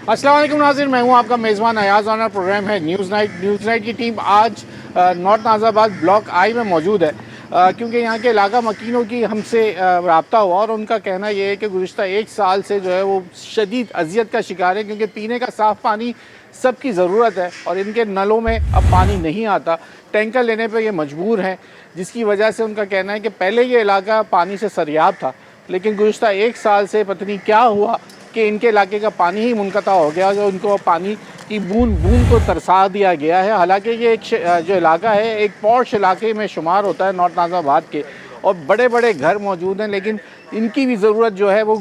अस्सलाम वालेकुम नाज़रीन, मैं हूं आपका मेज़बान अयाज़। ऑनर प्रोग्राम है न्यूज़ नाइट की टीम आज नॉर्थ नाज़ाबाद ब्लॉक आई में मौजूद है क्योंकि यहाँ के इलाका मकीनों की हमसे रब्ता हुआ और उनका कहना ये है कि गुज़िश्ता एक साल से जो है वो शदीद अजियत का शिकार है क्योंकि पीने का साफ़ पानी सबकी ज़रूरत है और इनके नलों में अब पानी नहीं आता। टैंकर लेने पर ये मजबूर हैं, जिसकी वजह से उनका कहना है कि पहले ये इलाका पानी से सरयाब था, लेकिन गुज़िश्ता एक साल से पता नहीं क्या हुआ कि इनके इलाके का पानी ही मुनक़ता हो गया, जो उनको पानी की बूंद बूंद को तरसा दिया गया है। हालांकि ये एक जो इलाका है एक पॉश इलाके में शुमार होता है नॉर्थ नाज़ाबाद के, और बड़े बड़े घर मौजूद हैं, लेकिन इनकी भी ज़रूरत जो है वो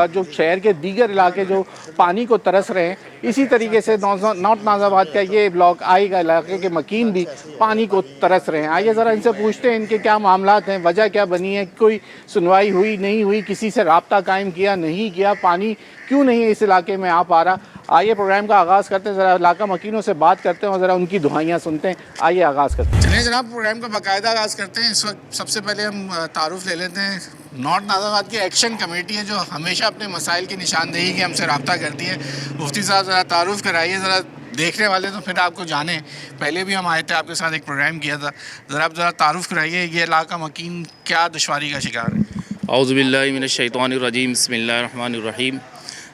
जो शहर के दीगर इलाके जो पानी को तरस रहे हैं, इसी तरीके से नॉर्थ नाज़ाबाद का ये ब्लॉक आई का इलाके के मकीन भी पानी को तरस रहे हैं। आइए ज़रा इनसे पूछते हैं इनके क्या मामलात हैं, वजह क्या बनी है, कोई सुनवाई हुई नहीं हुई, किसी से रब्ता कायम किया नहीं किया, पानी क्यों नहीं इस इलाके में आ पा रहा। आइए प्रोग्राम का आगाज़ करते हैं, ज़रा इलाका मकीनों से बात करते हैं और ज़रा उनकी दुआइयाँ सुनते हैं। आइए आगाज़ करते हैं। चलिए जनाब, प्रोग्राम का बाकायदा आगाज़ करते हैं। इस वक्त सबसे पहले हम तारुफ़ ले लेते हैं। नॉर्थ नाज़ाबाद की एक्शन कमेटी है जो हमेशा अपने मसाइल की निशानदेही के हमसे रब्ता करती है। मुफ्ती साहब ज़रा तारुफ़ कराइए, ज़रा देखने वाले तो फिर आपको जाने। पहले भी हम आए थे, आपके साथ एक प्रोग्राम किया था, ज़रा आप ज़रा तारुफ़ कराइए, ये इलाका मकीन क्या दुश्वारी का शिकार है। औज़ु बिल्लाहि मिनश शैतानिर रजीम, बिस्मिल्लाहिर रहमानिर रहीम।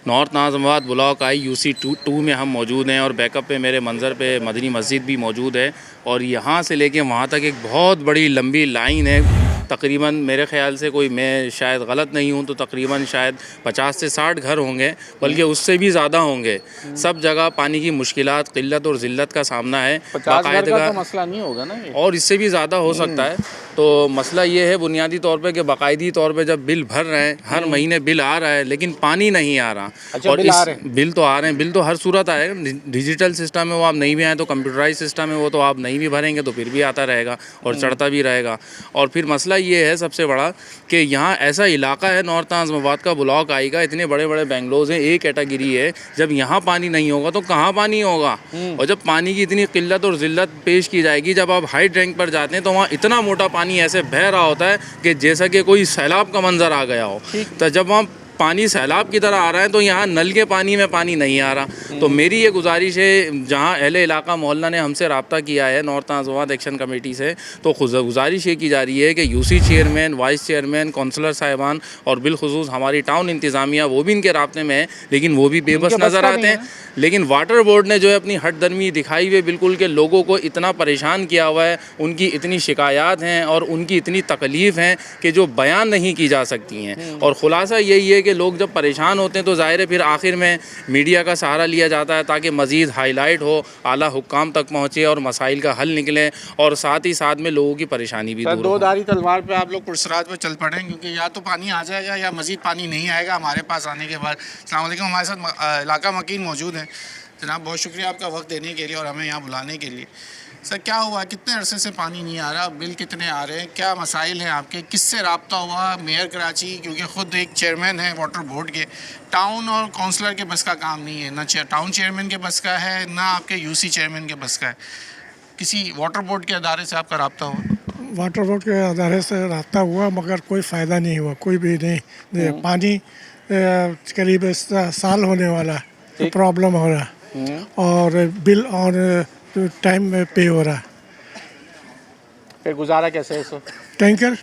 North Nazabad block I UC2 में हम मौजूद हैं और बैकअप पे मेरे मंज़र पे मदनी मस्जिद भी मौजूद है और यहाँ से लेके वहाँ तक एक बहुत बड़ी लंबी लाइन है। तकरीबन मेरे ख़्याल से कोई, मैं शायद गलत नहीं हूँ तो तकरीबन शायद 50 से 60 घर होंगे, बल्कि उससे भी ज़्यादा होंगे। सब जगह पानी की मुश्किलात, क़िल्लत और ज़िल्लत का सामना है। 50 घर का तो मसला नहीं होगा ना ये? और इससे भी ज़्यादा हो सकता है। तो मसला ये है बुनियादी तौर पे कि बाकायदी तौर पे जब बिल भर रहे हैं, हर महीने बिल आ रहा है, लेकिन पानी नहीं आ रहा। अच्छा, और बिल आ रहे हैं? बिल तो आ रहे हैं, बिल तो हर सूरत आएगा। डिजिटल सिस्टम है वो, आप नहीं भी आए तो कंप्यूटराइज सिस्टम है वो, तो आप नहीं भी भरेंगे तो फिर भी आता रहेगा और चढ़ता भी रहेगा। और फिर मसला ये है सबसे बड़ा कि यहाँ ऐसा इलाका है नॉर्थ नाज़ाबाद का ब्लॉक आई का, इतने बड़े बड़े बेंगलोज हैं, एक कैटेगरी है। जब यहाँ पानी नहीं होगा तो कहाँ पानी होगा। और जब पानी की इतनी किल्लत और ज़िल्लत पेश की जाएगी, जब आप हाई रैंक पर जाते हैं तो वहाँ इतना मोटा पानी ऐसे बह रहा होता है कि जैसा कि कोई सैलाब का मंजर आ गया हो। तो जब वहाँ पानी सैलाब की तरह आ रहा है तो यहाँ नल के पानी में पानी नहीं आ रहा। तो मेरी ये गुजारिश है, जहाँ अहले इलाका मोहल्ला ने हमसे रब्ता किया है नॉर्थ नाज़ाबाद एक्शन कमेटी से, तो गुजारिश ये की जा रही है कि UC chairman, vice chairman, councillor साहिबान और बिलखुसूस हमारी टाउन इंतज़ामिया वो भी इनके रब्ते में है, लेकिन वो भी बेबस नज़र आते हैं। लेकिन वाटर बोर्ड ने जो है अपनी हटदर्मी दिखाई हुई बिल्कुल के लोगों को इतना परेशान किया हुआ है, उनकी इतनी शिकायत हैं और उनकी इतनी तकलीफ़ हैं कि जो बयान नहीं की जा सकती हैं। और ख़ुलासा यही है कि लोग जब परेशान होते हैं तो ज़ाहिर है फिर आखिर में मीडिया का सहारा लिया जाता है ताकि मज़ीद हाईलाइट हो, आला हुक्काम तक पहुँचे और मसाइल का हल निकले और साथ ही साथ में लोगों की परेशानी भी दूर हो। दो धारी तलवार पे आप लोग पुरसरात पे चल पड़े, क्योंकि या तो पानी आ जाएगा या मज़ीद पानी नहीं आएगा हमारे पास आने के बाद। अस्सलाम वालेकुम, हमारे साथ इलाका मकीन मौजूद हैं। जनाब, बहुत शुक्रिया आपका वक्त देने के लिए और हमें यहाँ बुलाने के लिए। सर, क्या हुआ, कितने अरसे से पानी नहीं आ रहा, बिल कितने आ रहे हैं, क्या मसाइल हैं आपके, किससे रब्ता हुआ? मेयर कराची, क्योंकि ख़ुद एक चेयरमैन है वाटर बोर्ड के, टाउन और काउंसलर के बस का काम नहीं है, ना टाउन चेयरमैन के बस का है, ना आपके UC चेयरमैन के बस का है। किसी वाटर बोर्ड के अदारे से आपका रब्ता हुआ? वाटर बोर्ड के अदारे से रब्ता हुआ मगर कोई फ़ायदा नहीं हुआ, कोई भी नहीं। पानी करीब साल होने वाला, प्रॉब्लम हो रहा और बिल और टाइम में पे हो रहा। फिर गुजारा कैसे है इसको? टैंकर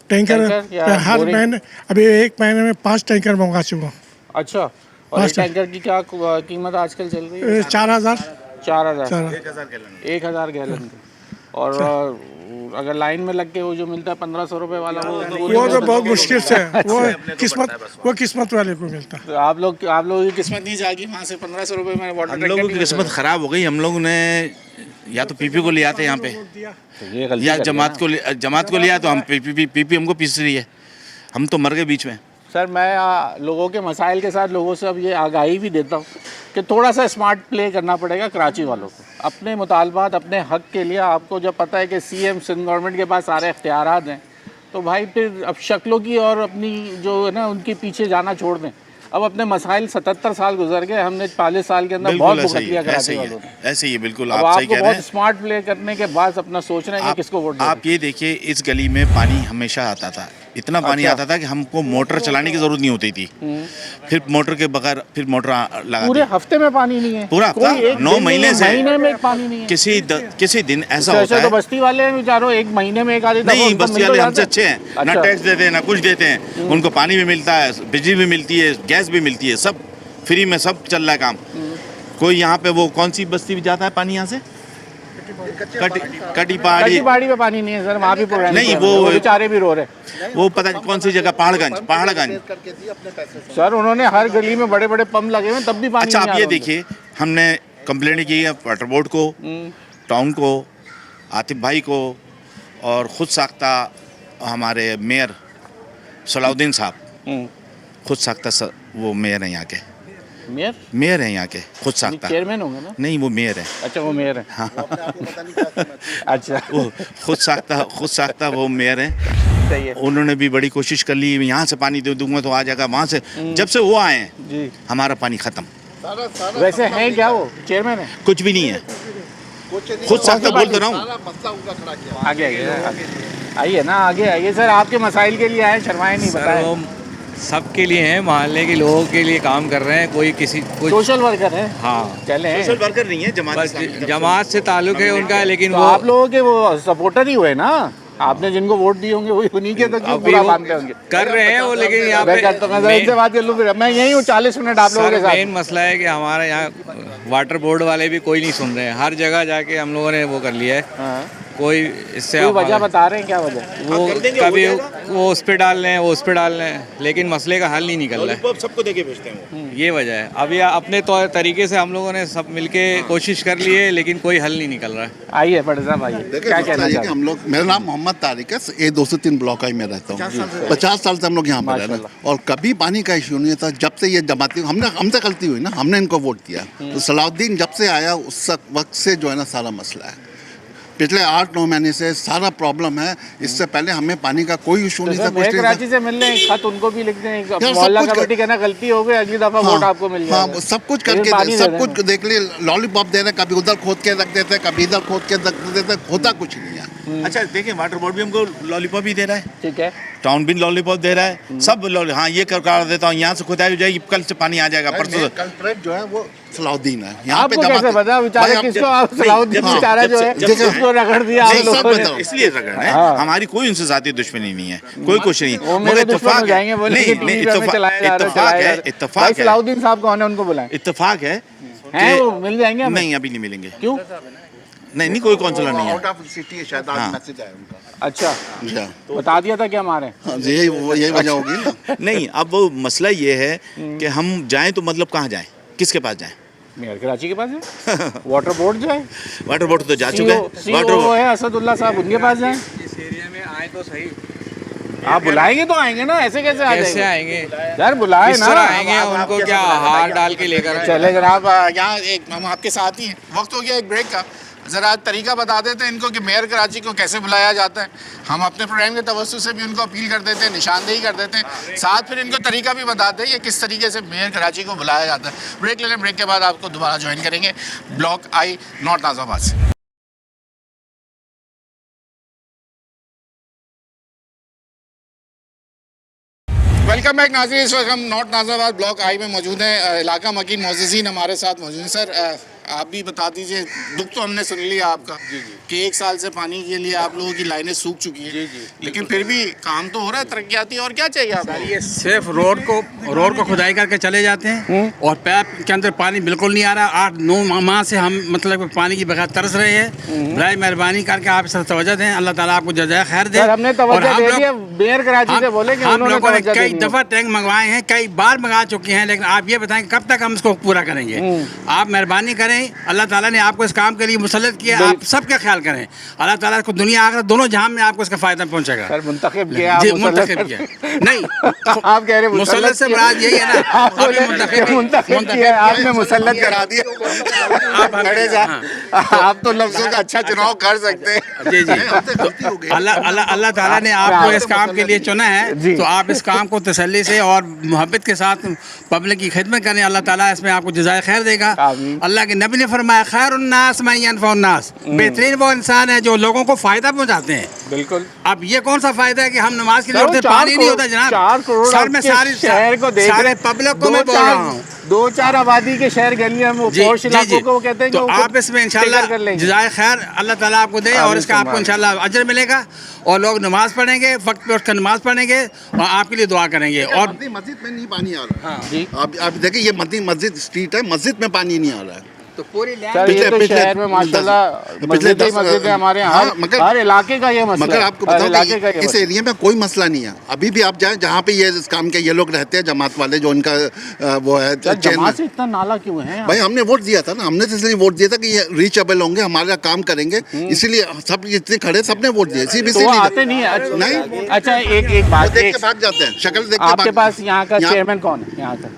हर महीने, अभी एक महीने में 5 टैंकर मंगा चुका हूँ। अच्छा, और एक टैंकर की क्या कीमत आजकल चल रही है? 4000 1,000 गैलन। और अगर लाइन में लग के वो जो मिलता है 1500 रुपये वाला, वो तो बहुत मुश्किल से वो किस्मत वाले को मिलता है। तो आप लोग की किस्मत नहीं जागी वहाँ से 1500 रुपये में वाटर। हम लोगों की किस्मत ख़राब हो गई। हम लोगों ने या तो PP को ले आते यहाँ पे, या जमात को लिया तो हम PP हमको पीस रही है, हम तो मर गए बीच में। सर, मैं लोगों के मसाइल के साथ लोगों से अब ये आगाही भी देता हूँ कि थोड़ा सा स्मार्ट प्ले करना पड़ेगा कराची वालों को। अपने मुतालबात, अपने हक़ के लिए आपको जब पता है कि CM सिंध गवर्नमेंट के पास सारे इख्तियारात हैं, तो भाई फिर अब शक्लों की और अपनी जो है ना उनके पीछे जाना छोड़ दें। अब अपने मसाइल 77 साल गुजर गए, हमने 40 साल के अंदर बहुत भुगत लिया कराची वालों ने। ऐसे ही बिल्कुल अब आप सही कह रहे हैं। बहुत स्मार्ट प्ले करने के बाद अपना सोच रहे हैं कि किसको वोट दें। आप ये देखिए, इस गली में पानी हमेशा आता था, इतना पानी आता था कि हमको मोटर चलाने की जरूरत नहीं होती थी। फिर मोटर के बगैर फिर मोटर पूरे लगा हफ्ते में पानी नहीं है, पूरा हफ्ता, कोई एक 9 दिन महीने में, से महीने में पानी नहीं है। किसी दिन ऐसा तो होता ऐसे तो है। बस्ती वाले हैं बेचारों, एक महीने में एक आधी दफा नहीं, उनको बस्ती मिल तो वाले जाता हमसे है। अच्छे हैं, ना अच्छा। टैक्स देते हैं ना कुछ देते हैं, उनको पानी भी मिलता है, बिजली भी मिलती है, गैस भी मिलती है, सब फ्री में सब चल रहा है काम। कोई यहाँ पे वो कौन सी बस्ती भी जाता है पानी यहाँ से कटी पहाड़ी, पहाड़ी पे पानी नहीं है सर, वहाँ भी प्रोग्राम नहीं, वो वो बेचारे भी रो रहे। वो पता नहीं कौन सी जगह, पहाड़गंज। सर उन्होंने हर गली में बड़े बड़े पंप लगे हुए हैं, तब भी पानी अच्छा, नहीं आप आ ये रहा देखिए, हमने कंप्लेंट की है वाटर बोर्ड को, टाउन को, आतिफ भाई को, और खुद साख्ता हमारे मेयर सलाउद्दीन साहब, खुद साख्ता वो मेयर हैं यहाँ के, मेयर हैं यहाँ के, खुद साख्ता। चेयरमैन होंगे ना? नहीं, वो मेयर है। अच्छा, वो मेयर है। हाँ, अच्छा, वो खुद साख्ता वो मेयर हैं। सही है उन्होंने भी बड़ी कोशिश कर ली, यहाँ से पानी दे दूंगा तो आ जाएगा, वहाँ से जब से वो आए हैं जी। हमारा पानी खत्म। वैसे है क्या वो चेयरमैन है? कुछ भी नहीं है, खुद साख्ता बोल तो रहा हूँ। आगे आइए ना, आगे आइए सर, आपके मसाइल के लिए आए, शर्माए नहीं, सर बताएं। वो सबके लिए हैं, मोहल्ले के लोगों के लिए काम कर रहे हैं। कोई किसी कुछ सोशल वर्कर है, हाँ, चले हैं। सोशल वर्कर नहीं है, बस जमात से ताल्लुक है उनका, लेकिन तो वो आप लोगों के वो सपोर्टर ही हुए ना, आपने जिनको वोट दिए होंगे वही उन्हीं के तो क्यों अभी पूरा वो बांधते होंगे? कर रहे हैं वो, लेकिन यहाँ मैं पे कहता हूँ, मैं इनसे बात कर लूँ, फिर मैं यही हूँ 40 मिनट आप लोगों के सर साथ। मेन मसला है कि हमारे यहाँ वाटर बोर्ड वाले भी कोई नहीं सुन रहे हैं। हर जगह जाके हम लोगों ने वो कर लिया है, हाँ। कोई इससे कोई वजह बता रहे हैं, क्या वजह? वो कभी वो उस पे डाल रहे हैं, वो उस पे डाल रहे हैं, लेकिन मसले का हल नहीं निकल रहा है। सबको देके भेजते हैं वो। ये वजह है। अब ये अपने तरीके से हम लोगों ने सब मिलके कोशिश कर ली है, लेकिन कोई हल नहीं निकल रहा है। आइए बड़े साहब, आइए, देखिए क्या मसला कहना ये कि चाहते हैं? हम लोग, मेरा नाम मोहम्मद तारिक है, A203 ब्लॉक आई में रहता हूँ। 50 साल से हम लोग यहाँ पर रह रहे हैं और कभी पानी का इशू नहीं था। जब से ये जमाती हमसे गलती हुई ना, हमने इनको वोट दिया, तो सलाउद्दीन जब से आया उस वक्त से जो है ना सारा मसला है। पिछले 8-9 महीने से सारा प्रॉब्लम है। इससे पहले हमें पानी का कोई इशू नहीं था, कुछ नहीं था। कराची से मिलने एक खत उनको भी लिखते हैं, सब मोहल्ला कुछ कमेटी कहना गलती हो गई, अगली दफा वोट आपको मिल जाएगा। हाँ, सब कुछ करके सब कुछ देख लिए, लॉलीपॉप दे रहे, कभी उधर खोद के रख देते, कभी इधर खोद के रख देते, होता कुछ नहीं है। अच्छा देखिए, वाटर बोर्ड भी हमको लॉलीपॉप ही दे रहा है, ठीक है, टाउन भी लॉलीपॉप दे रहा है, सब हाँ ये कर देता हूँ, यहाँ से खुदाई हो जाएगी, कल से पानी आ जाएगा, परसों से। कल्प्रेट जो है वो सलाउद्दीन है। यहाँ पे आपको कैसे पता बेचारे किसको? आप सलाउद्दीन बेचारा जो है उसको रगड़ दिया आप लोगों ने। इसलिए रगड़ है, हमारी कोई उनसे जाती दुश्मनी नहीं है, कोई कुछ नहीं। वो मेरे दुश्मन हो जाएंगे, बोले कि टीवी पे हमें चलाया जा रहा है। इत्तेफाक है, सलाउद्दीन साहब कौन है, उनको बुलाएं। इत्तेफाक है, हैं वो मिल जाएंगे हमें? नहीं अभी नहीं मिलेंगे। क्यों? नहीं कोई काउंसलर नहीं है। आउट ऑफ सिटी है शायद, आज हाँ। मैसेज आया उनका। अच्छा, जी बता दिया था क्या हमारे? हाँ, यही वजह होगी ना। नहीं, अब वो मसला ये है कि हम जाएं तो मतलब कहाँ जाएं, किसके पास जाएं? मेयर कराची के पास है, वाटर बोर्ड जो है, वाटर बोर्ड तो जा चुका है, वाटर वो है असदुल्ला साहब, उनके पास जाएं। इस एरिया में आए तो सही, आप बुलाएंगे तो आएंगे ना, ऐसे कैसे आ कैसे जाएंगे? आएंगे? यार बुलाए किस ना, तरह आएंगे? उनको क्या हार डाल के लेकर आए? चले जनाब, यहाँ एक हम आपके साथ ही हैं, वक्त हो गया एक ब्रेक का। ज़रा तरीका बता देते हैं इनको कि मेयर कराची को कैसे बुलाया जाता है। हम अपने प्रोग्राम के तवज्जो से भी उनको अपील कर देते हैं, निशानदेही कर देते हैं, साथ फिर इनको तरीका भी बताते हैं ये किस तरीके से मेयर कराची को बुलाया जाता है। ब्रेक ले लें, ब्रेक के बाद आपको दोबारा ज्वाइन करेंगे ब्लॉक आई नॉर्थ नाज़ाबाद से। वेलकम बैक नाज़रीन, इस वक्त हम नॉर्थ नाज़ाबाद ब्लॉक आई में मौजूद हैं। इलाका मकीन मोअज़्ज़िज़ीन हमारे साथ मौजूद हैं। सर आप भी बता दीजिए, दुख तो हमने सुन लिया आपका कि 1 साल से पानी के लिए आप लोगों की लाइनें सूख चुकी हैं, लेकिन फिर भी काम तो हो रहा है, तरक्याती, और क्या चाहिए आपको? ये सिर्फ रोड को खुदाई करके चले जाते हैं और पैप के अंदर पानी बिल्कुल नहीं आ रहा। 8-9 माह से हम मतलब पानी की बगैर तरस रहे हैं। बराए मेहरबानी करके आप इस तरफ तवज्जो दें, अल्लाह ताला आपको जज़ाए खैर दे। सर हमने तवज्जो दे दिया, मेयर कराची से बोले कि हम उन्होंने लोगों ने तवज्जो कई देनी है। दफ़ा टैंक मंगवाए हैं, कई बार मंगा चुके हैं, लेकिन आप ये बताएं कब तक हम इसको पूरा करेंगे? आप मेहरबानी करें, अल्लाह ताला ने आपको इस काम के लिए मुसल्लत किया, आप सबका ख्याल करें। अल्लाह ताला को दुनिया आखिरत दोनों जहां में आपको इसका फायदा पहुंचेगा। सर मुंतखब किया, जी, आप मुंतखब किया नहीं, आप कह रहे हैं मुसल्लत से मुराद यही है ना, आप बोले मुंतखब किया, आपने मुसल्लत करा दिया। आप खड़े जा, आप तो लफ्जों का अच्छा चुनाव कर सकते हैं। जी जी, अल्लाह ताला ने आपको इस काम के लिए चुना है, तो आप इस काम को तसल्ली से और मोहब्बत के साथ पब्लिक की खिदमत करें। अल्लाह ताला इसमें आपको जज़ाए खैर देगा। आमीन। अल्लाह के नबी ने फरमाया खैरुन्नास मन यनफउन्नास, बेहतरीन वो इंसान है जो लोगों को फायदा पहुंचाते हैं। बिल्कुल। अब ये कौन सा फायदा है कि हम नमाज के लिए सर, उठते, 4 पानी नहीं होता जनाब। 4 करोड़ सर मैं आपके सारे शहर को देख सारे रहे, पब्लिक को मैं बोल रहा हूँ। 2-4 आबादी के शहर गलियां वो पॉश इलाकों को वो कहते हैं कि तो वो आप इसमें इंशाल्लाह कर लेंगे। जज़ाए खैर अल्लाह ताला आपको दे और इसका आपको इंशाल्लाह अजर मिलेगा और लोग नमाज पढ़ेंगे, वक्त पे उठकर नमाज पढ़ेंगे और आपके लिए दुआ करेंगे। और मस्जिद में नहीं पानी आ रहा है। जी। आप देखिए ये मस्जिद स्ट्रीट है, मस्जिद में पानी नहीं आ रहा है। तो पूरी सर ये तो शहर में माशाल्लाह मस्जिद है हमारे यहाँ, हाँ, मगर हर इलाके का ये मसला मगर है। आपको हर बताओ इलाके का कि ये इस एरिया में कोई मसला नहीं है। अभी भी आप जाएं जहाँ पे ये इस काम के ये लोग रहते हैं, जमात वाले जो उनका वो है मसला। जमात से इतना नाला क्यों है यहाँ? भाई हमने वोट दिया था ना, हमने तो इसलिए वोट दिया था कि ये रीचेबल होंगे, हमारा काम करेंगे, इसीलिए सब जितने खड़े सबने वोट दिया। तो वो आते नहीं है। नहीं। अच्छा एक बात, देख के भाग जाते हैं, शक्ल देख के आपके भाग। पास यहाँ का चेयरमैन कौन है? यहाँ का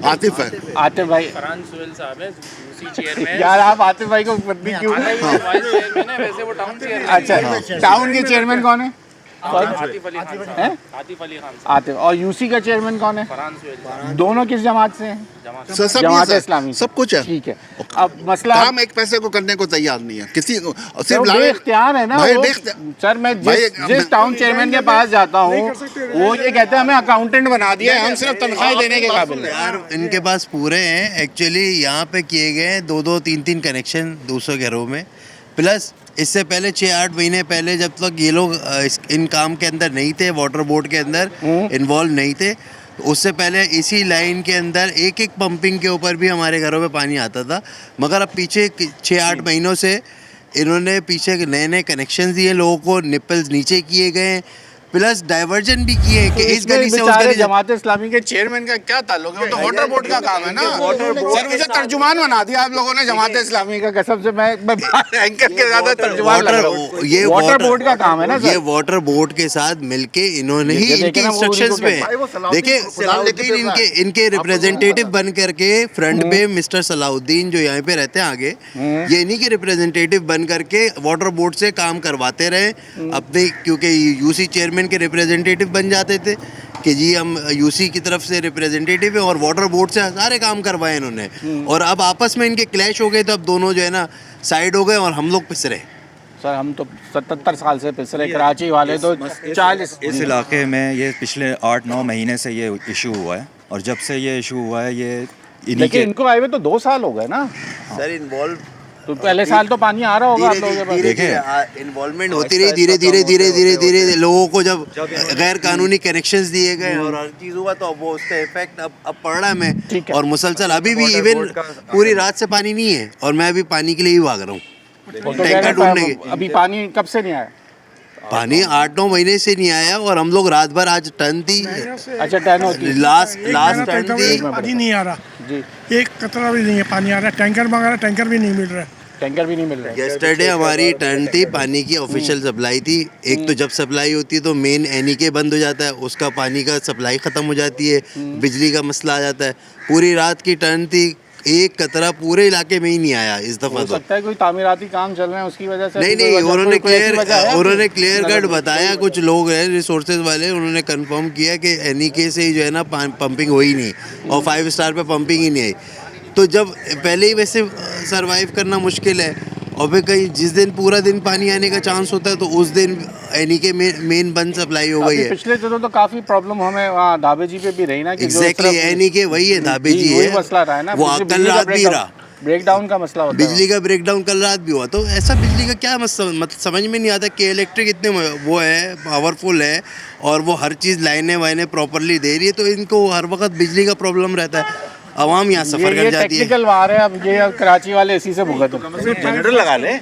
आतिफ है। आतिफ भाई। फरहान सुहेल साहब है, उसी चेयरमैन। यार आप आतिफ भाई को बदली क्यों? वाइस चेयरमैन है, वैसे वो टाउन चेयरमैन। अच्छा टाउन के चेयरमैन कौन है? आतिफ अली खान साहब। हैं? आतिफ अली खान आतिफ। और यूसी का चेयरमैन कौन है? फरहान सुहेल साहब। दोनों किस जमात से हैं? सब जमात ये इस्लामी। सब कुछ है। ठीक है। अब मसला काम एक पैसे को करने को तैयार नहीं है किसी, तो सिर्फ इख्तियार है ना भाई वो। बेख्तियार। सर मैं जिस टाउन चेयरमैन के पास जाता हूँ वो ये कहते हैं हमें अकाउंटेंट बना दिया है, हम सिर्फ तनख्वाह देने के काबिल हैं। यार इनके पास पूरे हैं एक्चुअली। यहाँ पे किए गए हैं 2-2, 3-3 कनेक्शन 200 घरों में। प्लस इससे पहले 6-8 महीने पहले जब तक ये लोग इन काम के अंदर नहीं थे, वाटर बोर्ड के अंदर इन्वॉल्व नहीं थे, उससे पहले इसी लाइन के अंदर एक पंपिंग के ऊपर भी हमारे घरों में पानी आता था। मगर अब पीछे 6-8 महीनों से इन्होंने पीछे नए नए कनेक्शन दिए लोगों को, निपल्स नीचे किए गए, प्लस डाइवर्जन भी किए कि इस गली से उस गली। जमात इस्लामी के चेयरमैन का क्या ताल्लुक है? वो तो वाटर बोर्ड का काम है ना। सर मुझे तर्जुमान बना दिया आप लोगों ने जमात इस्लामी का। कसम से मैं एंकर के ज्यादा तर्जुमान लग रहा हूँ। ये वाटर बोर्ड का काम है ना ये सर। वाटर बोर्ड के साथ मिलके इन्होंने ही ये इनके देखे ना वो इंस्ट्रक्शंस उनको में देखिए सलाउद्दीन इनके रिप्रेजेंटेटिव बन करके फ्रंट पे मिस्टर सलाउद्दीन जो यहाँ पे रहते हैं आगे, ये इन्हीं के रिप्रेजेंटेटिव बन करके वाटर बोर्ड से काम करवाते रहे अपने, क्योंकि यूसी चेयरमैन के रिप्रेजेंटेटिव बन जाते थे कि जी हम यूसी की तरफ से रिप्रेजेंटेटिव है और वाटर बोर्ड से सारे काम करवाए इन्होंने। और अब आपस में इनके क्लैश हो गए तो अब दोनों जो है ना साइड हो गए और हम लोग पिस रहे। सर हम तो 77 साल से पिछले कराची वाले तो 40 इस इलाके में ये पिछले 8-9 महीने से ये इशू हुआ है और जब से ये इशू हुआ है ये इन्हीं लेकिन के इनको आए हुए तो 2 साल हो गए ना। सर इन्वॉल्व तो पहले साल तो पानी आ रहा होगा आप लोगों के पास। धीरे इन्वॉल्वमेंट होती रही, धीरे लोगों को जब गैर कानूनी कनेक्शंस दिए गए और हर चीज़ हुआ तो वो उसका इफेक्ट अब पड़ रहा है ठीक है। मैं। और मुसलसल अभी भी इवन पूरी रात से पानी नहीं है और मैं अभी पानी के लिए ही भाग रहा हूँ वो तो टैंकर ढूंढने के। अभी पानी कब से नहीं आया? पानी 8-9 महीने से नहीं आया और हम लोग रात भर, आज टर्न थी, अच्छा 10 होती है। लास्ट टर्न थी। पानी नहीं आ रहा जी एक कतरा भी नहीं है पानी आ रहा। टैंकर मंगा रहा, टैंकर भी नहीं मिल रहा है। टैंकर भी नहीं मिल रहा है। यस्टरडे हमारी टर्न थी, पानी की ऑफिशियल सप्लाई थी। एक तो जब सप्लाई होती है तो मेन एनईके बंद हो जाता है, उसका पानी का सप्लाई ख़त्म हो जाती है, बिजली का मसला आ जाता है। पूरी रात की टर्न थी, एक कतरा पूरे इलाके में ही नहीं आया इस दफ़ा हो तो। सकता है कोई तामीराती काम चल रहे हैं उसकी वजह से। नहीं उन्होंने क्लियर कट बताया, कुछ लोग हैं रिसोर्सेज वाले, उन्होंने कंफर्म किया कि एनईके से ही जो है ना पंपिंग हो ही नहीं और 5 स्टार पे पंपिंग ही नहीं आई। तो जब पहले ही वैसे सरवाइव करना मुश्किल है और फिर कहीं जिस दिन पूरा दिन पानी आने का चांस होता है तो उस दिन एनईके मेन बंद सप्लाई हो गई है। पिछले दिनों तो काफी प्रॉब्लम हमें वहाँ धाबे जी पे भी रही ना कि एग्जैक्टली एनईके वही है, धाबे जी वही है, मसला रहा है ना। वो कल रात भी रहा, ब्रेकडाउन का मसला होता है। बिजली का ब्रेकडाउन कल रात भी हुआ। तो ऐसा बिजली का क्या मतलब समझ में नहीं आता कि इलेक्ट्रिक इतने वो है, पावरफुल है और वो हर चीज़ लाइनें वाइनें प्रॉपरली दे रही है, तो इनको हर वक्त बिजली का प्रॉब्लम रहता है। आवाम यहाँ सफर कर जाती है। टेक्निकल वार है। अब ये कराची वाले इसी से भुगत जनरेटर लगा ले,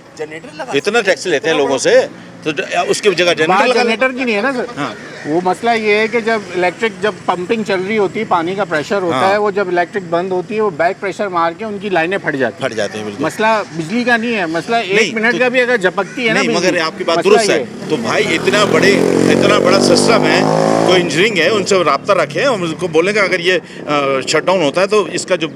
इतना टैक्स लेते हैं लोगों से तो उसकी जगह जनरेटर की नहीं है ना सर। हाँ। वो मसला ये है कि जब इलेक्ट्रिक जब पंपिंग चल रही होती है, पानी का प्रेशर होता है, वो जब इलेक्ट्रिक बंद होती है वो बैक प्रेशर मार के उनकी लाइनें फट जाती हैं बिल्कुल। मसला बिजली का नहीं है, मसला 1 मिनट का भी अगर झपकती है ना नहीं, मगर आपकी बात दुरुस्त है। तो भाई इतना बड़ा सिस्टम है, कोई इंजीनियरिंग है, उनसे रब्ता रखें और उनको बोलेंगे अगर ये शटडाउन होता है तो इसका जो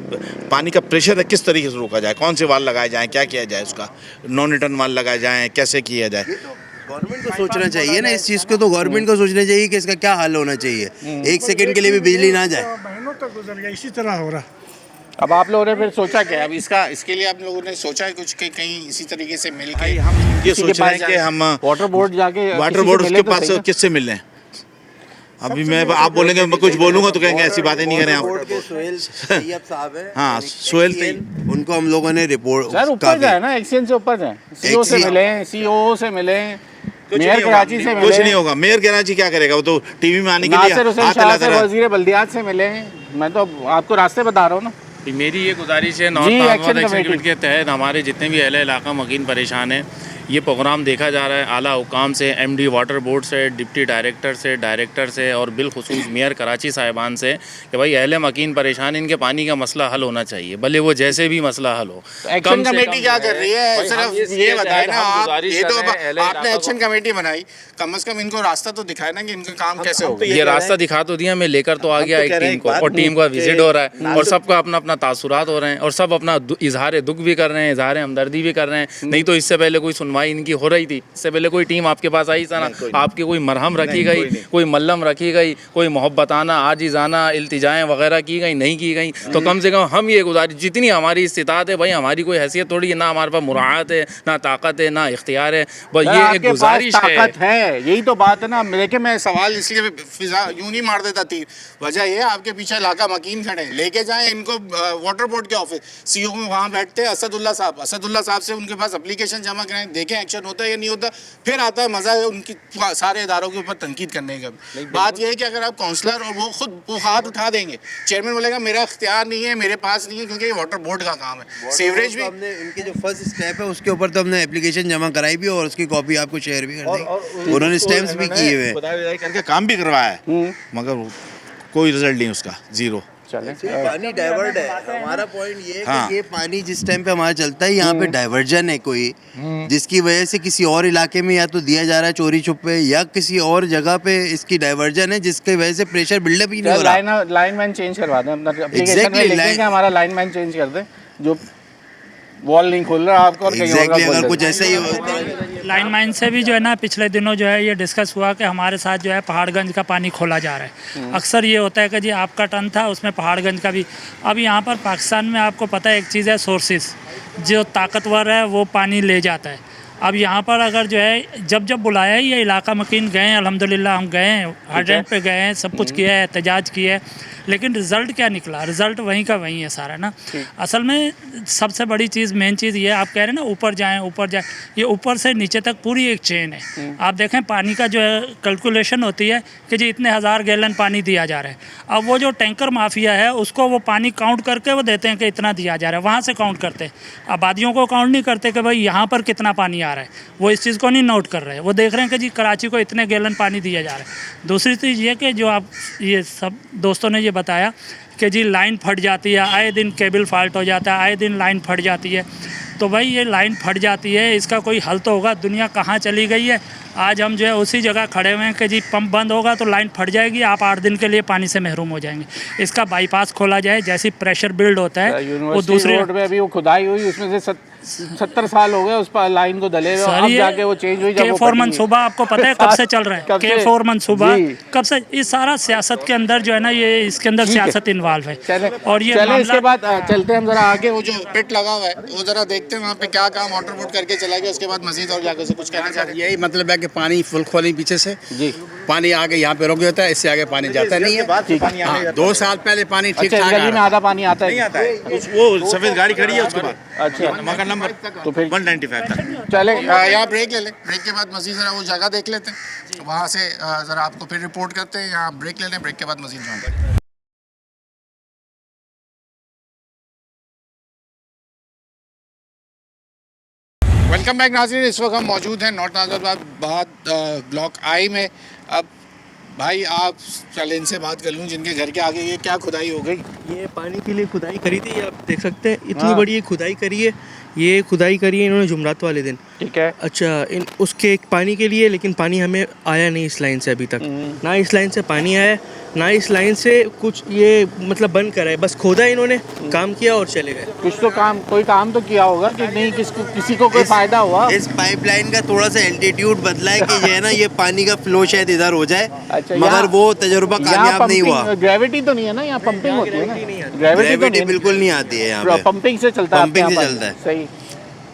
पानी का प्रेशर है किस तरीके से रोका जाए, कौन से वाल लगाए जाएँ, क्या किया जाए, उसका नॉन रिटर्न वाल लगाए जाएँ, कैसे किया जाए। गवर्नमेंट को सोचना चाहिए ना इस चीज़ को, तो गवर्नमेंट को सोचना चाहिए कि इसका क्या हल होना चाहिए। 1 सेकंड के लिए भी बिजली ना जाए। महीनों तक गुजर गया, इसी तरह हो रहा। अब आप लोगों ने फिर सोचा क्या, अब इसके लिए आप लोगों ने सोचा है कुछ कि कहीं इसी तरीके से मिल के हम ये किसी के सोच रहे पास हैं कि जाए, हम वाटर बोर्ड जाके वाटर किसी बोर्ड से उसके मिले तो पास सही ना। किससे मिल रहे हैं? अभी मैं आप बोलेंगे मैं कुछ बोलूंगा तो कहेंगे ऐसी बातें नहीं करें बोर्ड आप। के सोहेल तैयब साहब है, हाँ, सोहेल तैयब। उनको हम लोगों ने रिपोर्ट सर ऊपर जाए ना, एक्सचेंज से ऊपर जाए, सीओ से मिले, सीओ से मिले, मेयर कराची से मिले, कुछ नहीं होगा। मेयर कराची क्या करेगा, वो तो टीवी में आने के लिए नासिर हुसैन हाथ शाह हिलाता से, रहा। वजीर बल्दियात से मिले। मैं तो आपको रास्ते बता रहा हूँ ना। मेरी ये गुजारिश है, जी, north action Nazabad action committee committee के तहत हमारे जितने भी अहले इलाका मकीन परेशान हैं, ये प्रोग्राम देखा जा रहा है आला हुकाम से, एमडी वाटर बोर्ड से, डिप्टी डायरेक्टर से और बिलखुसूस मेयर कराची साहिबान से कि भाई अहले मकीन परेशान, इनके पानी का मसला हल होना चाहिए, भले वो जैसे भी मसला हल हो। एक्शन कमेटी क्या कर रही है? भाई, हम सिर्फ इसके ये बताए ना तहत हम आप, गुजारिश ये कर तो रहे हैं, अहले आपने इलाका एक्शन कमेटी बनाई, कम से कम इनको रास्ता तो दिखाए ना कि इनका काम कैसे होगा। ये रास्ता दिखा तो दिया, मैं लेकर तो आ गया तो एक कह रहे हैं टीम एक को, बात और टीम का कि विजिट हो रहा है और सबका अपना अपना तासुरात हो रहे हैं और सब अपना इजहार दुख भी कर रहे हैं, इजहार हमदर्दी भी कर रहे हैं। नहीं तो इससे पहले कोई सुनवाई इनकी हो रही थी, इससे पहले कोई टीम आपके पास आई था ना, आपकी कोई मरहम रखी गई, कोई मल्लम रखी गई, कोई मोहब्बताना आजिज़ाना इल्तिजाएँ वगैरह की गई, नहीं की गई। तो कम से कम हम ये गुजारिश, जितनी हमारी इस्तिताअत है भाई, हमारी कोई हैसियत थोड़ी है ना, हमारे पास मुराहत है ना, ताकत है ना, इख्तियार है, बस ये एक आपके पास गुजारिश ताकत है, यही तो बात है ना। लेकिन मैं सवाल इसलिए फिजा यूं नहीं मार देता थी, वजह ये आपके पीछे इलाका मकीन खड़े, लेके जाएं इनको वाटर बोर्ड के ऑफिस, सीओ में वहाँ बैठते हैं असदुल्ला साहब से उनके पास एप्लीकेशन जमा कराएं, देखें एक्शन होता है या नहीं होता, फिर आता है मजा है उनकी सारे इदारों के ऊपर तनकीद करने का। बात यह है कि अगर आप काउंसलर और वो खुद वो हाथ उठा देंगे, चेयरमैन बोलेगा मेरा इख्तियार नहीं है, मेरे पास नहीं है, क्योंकि ये वाटर बोर्ड का काम है। सीवरेज भी हमने इनके जो फर्स्ट स्टेप है उसके ऊपर तो हमने एप्लीकेशन जमा कराई भी और उसकी कॉपी आपको शेयर भी कर देंगे। उन्होंने स्टैम्प्स भी किए हुए हैं, करके काम भी करवाया है, मगर कोई रिजल्ट नहीं उसका, जीरो। पानी डाइवर्ट है। हमारा पॉइंट ये है हाँ। कि ये पानी जिस टाइम पे हमारा चलता है यहाँ पे डाइवर्जन है कोई, जिसकी वजह से किसी और इलाके में या तो दिया जा रहा है चोरी छुपे या किसी और जगह पे इसकी डाइवर्जन है, जिसकी वजह से प्रेशर बिल्डअप ही नहीं हो रहा। लाइनमैन चेंज करवा दें, अपना एप्लीकेशन में Exactly, लिखें कि हमारा लाइनमैन चेंज कर दें, जो वॉल नहीं खोल रहा आपको और कहीं और का एग्जैक्टली, खोल अगर दें। कुछ ऐसा ही होता है। लाइनमैन से भी जो है ना पिछले दिनों जो है ये डिस्कस हुआ कि हमारे साथ जो है पहाड़गंज का पानी खोला जा रहा है। अक्सर ये होता है कि जी आपका टन था उसमें पहाड़गंज का भी। अब यहाँ पर पाकिस्तान में आपको पता है एक चीज़ है, सोर्सेज, जो ताकतवर है वो पानी ले जाता है। अब यहाँ पर अगर जो है जब बुलाया है, ये इलाका मकीन गए हैं, अल्हम्दुलिल्लाह हम गए हैं, हाइड्रेंट पे गए हैं, सब कुछ किया है, एहतजाज किया है, लेकिन रिज़ल्ट क्या निकला? रिज़ल्ट वहीं का वहीं है सारा ना। असल में सबसे बड़ी चीज़, मेन चीज़ ये आप कह रहे हैं ना ऊपर जाएं, ये ऊपर से नीचे तक पूरी एक चेन है। आप देखें पानी का जो है कैलकुलेशन होती है कि जी इतने हज़ार गैलन पानी दिया जा रहा है। अब वो जो टैंकर माफिया है उसको वो पानी काउंट करके वो देते हैं कि इतना दिया जा रहा है, वहाँ से काउंट करते हैं। आबादियों को काउंट नहीं करते कि भाई यहाँ पर कितना पानी आ रहा है, वो इस चीज़ को नहीं नोट कर रहे हैं। वो देख रहे हैं कि जी कराची को इतने गैलन पानी दिया जा रहा है। दूसरी चीज़ ये कि जो आप ये सब दोस्तों ने ये बताया कि जी लाइन फट जाती है, आए दिन केबल फॉल्ट हो जाता है, आए दिन लाइन फट जाती है। तो भाई ये लाइन फट जाती है, इसका कोई हल तो होगा। दुनिया कहाँ चली गई है? आज हम जो है उसी जगह खड़े हुए हैं कि जी पंप बंद होगा तो लाइन फट जाएगी, आप 8 दिन के लिए पानी से महरूम हो जाएंगे। इसका बाईपास खोला जाए, जैसी प्रेशर बिल्ड होता है वो दूसरे रोड पे अभी वो खुदाई हुई, उसमें से 70 साल हो गए उस पर लाइन को दले हुए, अब जाके वो चेंज हुई। K4 मनसूबा आपको पता है कब से चल रहा है? K4 मनसूबा कब से? इस सारा सियासत के अंदर जो है ना, ये इसके अंदर सियासत इन्वॉल्व है। और ये चले इसके बाद चलते हैं हम जरा आगे, वो जो पिट लगा हुआ है वो जरा देखते हैं वहाँ पे क्या काम वाटर बोर्ड करके चला गया। उसके बाद मजीद और जाकर से कुछ कहना चाह रहे हैं? यही मतलब है कि पानी फुल खोली पीछे से जी, पानी आगे यहाँ पे रोक देता है, इससे आगे पानी जाता नहीं है। हाँ, 2 साल पहले पानी ठीक अच्छा, ठाक गली में आधा पानी आता है। वो सफेद गाड़ी खड़ी है उसके बाद, अच्छा, मकान नंबर तो फिर 195 तक। चले यहाँ ब्रेक ले लें, ब्रेक के बाद मजीद ज़रा वो जगह देख लेते हैं, वहाँ से ज़रा आपको फिर रिपोर्ट करते हैं। यहाँ ब्रेक ले लें, ब्रेक के बाद मजीद जाऊँगा। वेलकम बैक नाज़रीन, इस वक्त हम मौजूद हैं नॉर्थ नाज़रबाद ब्लॉक आई में। अब भाई आप चले इनसे बात कर लूँ, जिनके घर के आगे ये क्या खुदाई हो गई? ये पानी के लिए खुदाई करी थी, आप देख सकते हैं इतनी बड़ी खुदाई करी है। ये खुदाई करी है इन्होंने जुमरात वाले दिन, ठीक है। अच्छा, इन उसके पानी के लिए, लेकिन पानी हमें आया नहीं इस लाइन से अभी तक, ना इस लाइन से पानी आया। ना इस लाइन से कुछ ये मतलब बंद करा है, बस खोदा इन्होंने, काम किया और चले गए। कुछ तो काम, कोई काम तो किया होगा कि नहीं, किसी को कोई फायदा हुआ? इस पाइपलाइन का थोड़ा सा एल्टीट्यूड बदला है कि ये है ना, ये पानी का फ्लो शायद इधर हो जाए। अच्छा, मगर वो तजुर्बा कामयाब नहीं हुआ। ग्रेविटी तो नहीं है ना यहाँ, पंपिंग होती है ना? ग्रेविटी बिल्कुल नहीं आती है यहाँ पे, पंपिंग से चलता है। पंपिंग से चलता है। सही।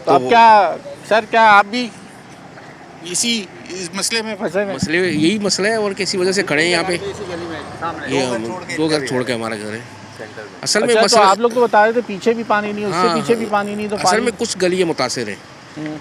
तो अब क्या सर, क्या आप भी इस मसले में फंसे हैं? मसले यही मसला है और किसी वजह से खड़े हैं यहाँ पे। ये हम 2 घर छोड़ के हमारा घर है। असल में अच्छा, तो मसला, आप लोग तो बता रहे थे पीछे भी पानी नहीं, उससे हाँ, पीछे भी पानी नहीं, तो असल में कुछ गलियाँ मुतासिर हैं,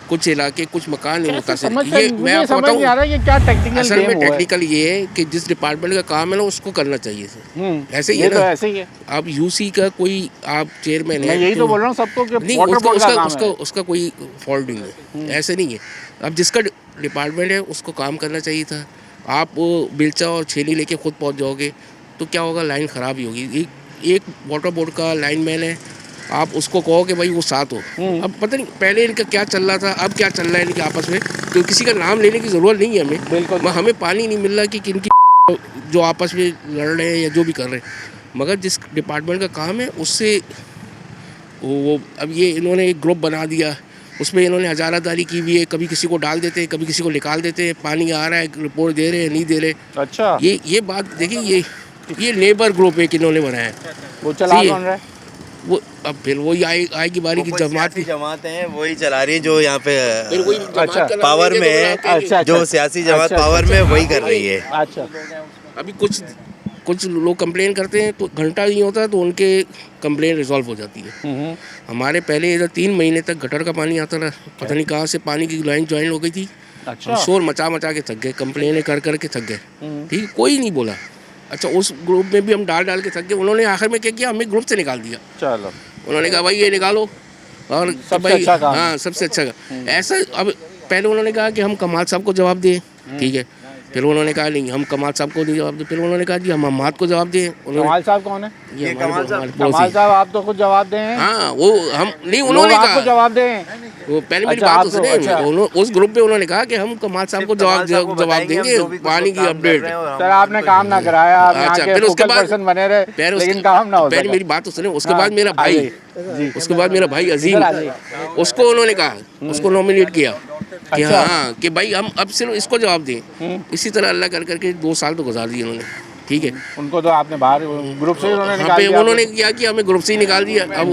कुछ इलाके, कुछ मकान नहीं मुतासिर। समझ ये मैं आपको समझ नहीं आ रहा, ये क्या टेक्निकल असल गेम में हुआ है? टेक्निकल ये है कि जिस डिपार्टमेंट का काम है ना उसको करना चाहिए सर। ऐसे ही ये है तो ना, ऐसे ही है। अब यूसी का कोई आप चेयरमैन है, मैं यही तो बोल रहा हूँ सबको कि नहीं, वाटर बोर्ड का काम है। उसका कोई फॉल्ट नहीं है, ऐसे नहीं है। अब जिसका डिपार्टमेंट है उसको काम करना चाहिए था। आप बिलचा और छेनी लेके खुद पहुंच जाओगे तो क्या होगा, लाइन ख़राब ही होगी। एक वाटर बोर्ड का लाइनमैन है, आप उसको कहो कि भाई वो साथ हो। अब पता नहीं पहले इनका क्या चल रहा था, अब क्या चल रहा है इनके आपस में, तो किसी का नाम लेने की ज़रूरत नहीं है हमें। बिल्कुल। हमें पानी नहीं मिल रहा कि इनकी जो आपस में लड़ रहे हैं या जो भी कर रहे हैं, मगर जिस डिपार्टमेंट का काम है उससे वो अब ये इन्होंने एक ग्रुप बना दिया, उसमें इन्होंने हजारादारी की हुई है। कभी किसी को डाल देते हैं, कभी किसी को निकाल देते हैं, पानी आ रहा है, रिपोर्ट दे रहे हैं, नहीं दे रहे। अच्छा, ये बात देखिए, ये लेबर ग्रुप एक इन्होंने बनाया है। वो चला कौन रहा है? वो अब फिर वही आएगी बारी की जमात की। जमात है वही चला रही है जो यहाँ पे फिर वही जमात अच्छा, का नाम पावर लेके में तो है। बुलाते हैं। जो सियासी जमात पावर में वही कर रही है। अच्छा, अभी कुछ लोग कंप्लेन करते हैं तो घंटा नहीं होता तो उनके कंप्लेन रिजॉल्व हो जाती है। हमारे पहले इधर 3 महीने तक गटर का पानी आता रहा, पता नहीं कहाँ से पानी की लाइन ज्वाइन हो गई थी। अच्छा, शोर मचा के थक गए, कंप्लेनें कर के थक गए। ठीक, कोई नहीं बोला। अच्छा, उस ग्रुप में भी हम डाल के थक गए। उन्होंने आखिर में क्या किया, हमें ग्रुप से निकाल दिया। चलो, उन्होंने कहा भाई ये निकालो, और सबसे भाई अच्छा काम। हाँ सबसे अच्छा काम। ऐसा अब पहले उन्होंने कहा कि हम कमाल साहब को जवाब दें, ठीक है। फिर उन्होंने कहा नहीं, हम कमाल साहब को नहीं जवाब दें। फिर उन्होंने कहा जी हम अहमद को जवाब दें। कमाल साहब कौन है? ये कमाल साहब, कमाल साहब आप तो खुद जवाब दें। हाँ, वो हम नहीं, उन्होंने लोग आपको कहा जवाब दें। वो पहले मेरी अच्छा, बात आप तो- सुने। अच्छा। उस ग्रुप में उन्होंने कहा कि हम कमाल साहब को जवाब देंगे, पानी की अपडेट। सर आपने काम ना कराया, आप यहाँ अच्छा, के फिर उसके फोकल बाद पर्सन बने रहे, लेकिन काम ना हो पहले सका। मेरी बात तो सुने। उसके हाँ, बाद मेरा आ भाई, जाइए। उसके बाद मेरा भाई अजीम, उसको उन्होंने कहा, उसको नॉमिनेट किया कि अच्छा। हाँ कि भाई हम अब सिर्फ इसको जवाब दें। इसी तरह अल्लाह कर करके 2 साल तो गुजार दिए उन्होंने, ठीक है। उनको तो आपने बाहर ग्रुप से उन्होंने हाँ निकाल पे दिया। उन्होंने क्या किया, हमें ग्रुप से ही निकाल दिया। अब